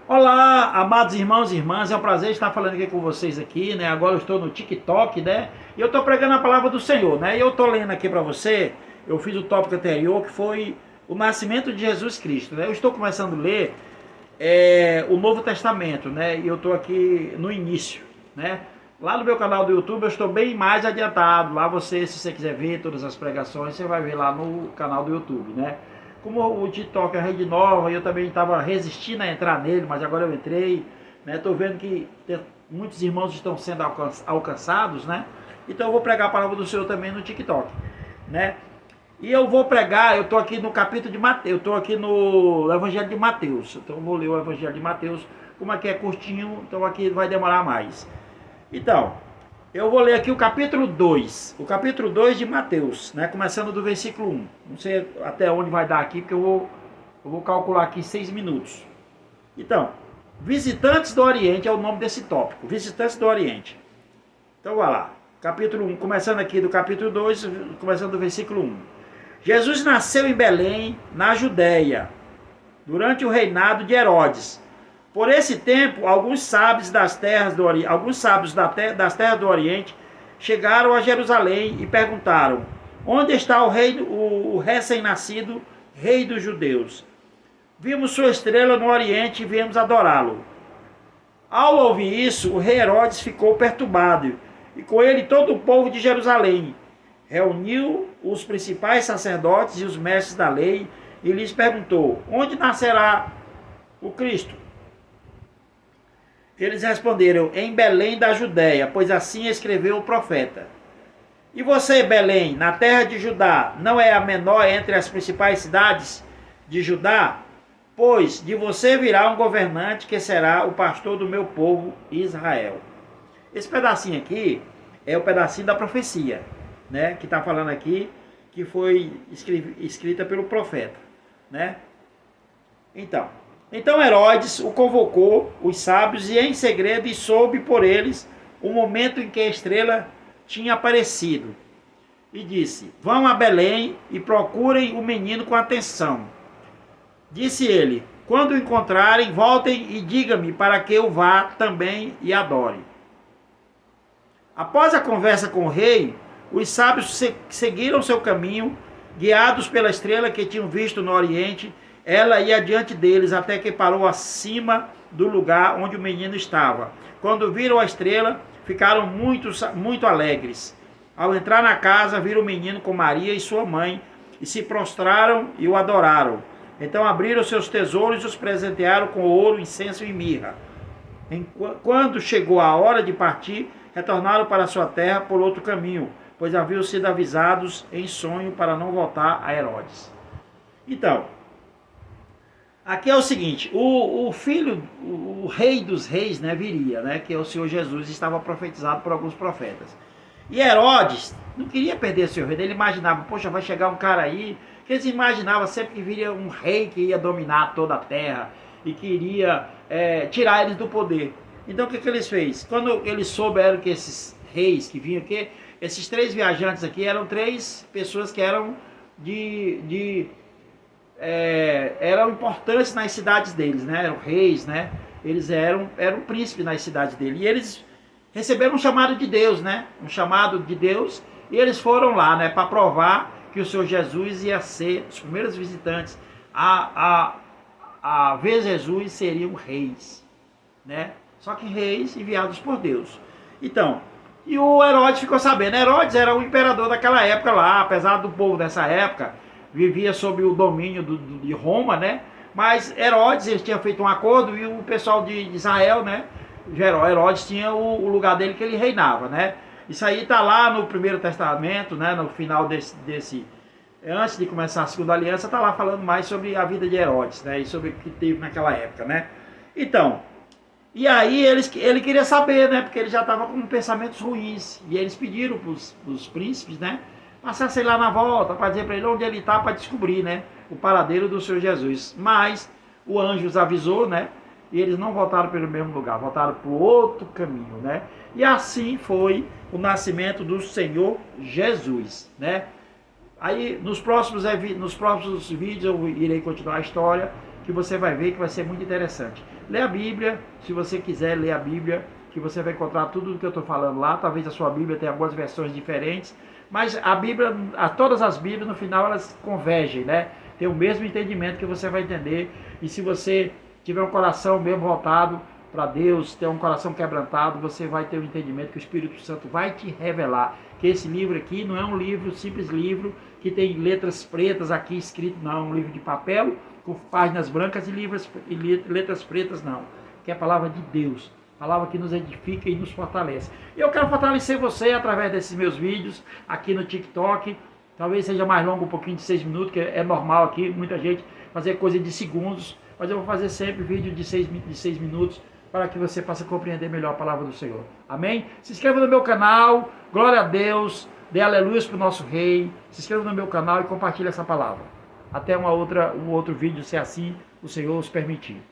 Olá, amados irmãos e irmãs, é um prazer estar falando aqui com vocês aqui, né? Agora eu estou no TikTok, né? E eu estou pregando a palavra do Senhor, né? E eu estou lendo aqui para você, eu fiz o tópico anterior, que foi o nascimento de Jesus Cristo, né? Eu estou começando a ler o Novo Testamento, né? E eu estou aqui no início, né? Lá no meu canal do YouTube eu estou bem mais adiantado. Lá você, se você quiser ver todas as pregações, você vai ver lá no canal do YouTube, né? Como o TikTok é a rede nova, eu também estava resistindo a entrar nele, mas agora eu entrei, né? Estou vendo que muitos irmãos estão sendo alcançados, né? Então eu vou pregar a palavra do Senhor também no TikTok, né? E eu vou pregar, eu estou aqui no capítulo de Mateus, eu estou aqui no Evangelho de Mateus. Então eu vou ler o Evangelho de Mateus, como aqui é curtinho, então aqui vai demorar mais. Então, eu vou ler aqui o capítulo 2 de Mateus, né? Começando do versículo 1. Não sei até onde vai dar aqui, porque eu vou calcular aqui 6 minutos. Então, visitantes do Oriente é o nome desse tópico, visitantes do Oriente. Então, vai lá, capítulo 1, começando aqui do capítulo 2, começando do versículo 1. Jesus nasceu em Belém, na Judéia, durante o reinado de Herodes. Por esse tempo, alguns sábios das terras do Oriente chegaram a Jerusalém e perguntaram: onde está o recém-nascido rei dos judeus? Vimos sua estrela no Oriente e viemos adorá-lo. Ao ouvir isso, o rei Herodes ficou perturbado, e com ele todo o povo de Jerusalém. Reuniu os principais sacerdotes e os mestres da lei e lhes perguntou: onde nascerá o Cristo? Eles responderam: em Belém da Judéia, pois assim escreveu o profeta. E você, Belém, na terra de Judá, não é a menor entre as principais cidades de Judá? Pois de você virá um governante que será o pastor do meu povo Israel. Esse pedacinho aqui é o pedacinho da profecia, né? Que está falando aqui, que foi escrita pelo profeta, né? Então Herodes o convocou, os sábios, e em segredo, e soube por eles o momento em que a estrela tinha aparecido. E disse: vão a Belém e procurem o menino com atenção. Disse ele: quando o encontrarem, voltem e digam-me para que eu vá também e adore. Após a conversa com o rei, os sábios seguiram seu caminho, guiados pela estrela que tinham visto no Oriente. Ela ia adiante deles até que parou acima do lugar onde o menino estava. Quando viram a estrela, ficaram muito alegres. Ao entrar na casa, viram o menino com Maria e sua mãe, e se prostraram e o adoraram. Então abriram seus tesouros e os presentearam com ouro, incenso e mirra. Quando chegou a hora de partir, retornaram para sua terra por outro caminho, pois haviam sido avisados em sonho para não voltar a Herodes. Então, aqui é o seguinte: o filho, o rei dos reis, né, viria, né, que é o Senhor Jesus, estava profetizado por alguns profetas. E Herodes não queria perder seu reino. Ele imaginava: poxa, vai chegar um cara aí, que eles imaginavam sempre que viria um rei que ia dominar toda a terra e que iria tirar eles do poder. Então o que eles fez? Quando eles souberam que esses reis que vinham aqui, esses 3 viajantes aqui eram 3 pessoas que eram eram importantes nas cidades deles, né? Eram reis, né? Eles eram príncipes nas cidades deles. E eles receberam um chamado de Deus, né? Um chamado de Deus, e eles foram lá, né? Para provar que o Senhor Jesus ia ser os primeiros visitantes a ver Jesus, seriam reis, né? Só que reis enviados por Deus. Então, e o Herodes ficou sabendo. Herodes era o imperador daquela época lá, apesar do povo dessa época vivia sob o domínio de Roma, né? Mas Herodes, ele tinha feito um acordo, e o pessoal de Israel, né? Herodes tinha o lugar dele que ele reinava, né? Isso aí está lá no Primeiro Testamento, né? No final antes de começar a Segunda Aliança, está lá falando mais sobre a vida de Herodes, né? E sobre o que teve naquela época, né? Então, e aí ele queria saber, né? Porque ele já estava com pensamentos ruins, e eles pediram para os príncipes, né? Passassem lá na volta para dizer para ele onde ele está, para descobrir, né, o paradeiro do Senhor Jesus. Mas o anjo os avisou, né? E eles não voltaram pelo mesmo lugar, voltaram para o outro caminho, né? E assim foi o nascimento do Senhor Jesus, né? Aí nos próximos vídeos eu irei continuar a história, que você vai ver que vai ser muito interessante. Lê a Bíblia, se você quiser ler a Bíblia, que você vai encontrar tudo o que eu estou falando lá. Talvez a sua Bíblia tenha algumas versões diferentes, mas a Bíblia, todas as Bíblias, no final, elas convergem, né? Tem o mesmo entendimento que você vai entender. E se você tiver um coração bem voltado para Deus, ter um coração quebrantado, você vai ter um entendimento que o Espírito Santo vai te revelar. Que esse livro aqui não é um livro, simples livro, que tem letras pretas aqui escrito, não. É um livro de papel, com páginas brancas e letras pretas, não. Que é a palavra de Deus. Palavra que nos edifica e nos fortalece. E eu quero fortalecer você através desses meus vídeos aqui no TikTok. Talvez seja mais longo um pouquinho de 6 minutos, que é normal aqui, muita gente fazer coisa de segundos. Mas eu vou fazer sempre vídeo de 6 minutos para que você possa compreender melhor a palavra do Senhor. Amém? Se inscreva no meu canal. Glória a Deus. Dê aleluias para o nosso rei. Se inscreva no meu canal e compartilhe essa palavra. Até um outro vídeo, se assim o Senhor os permitir.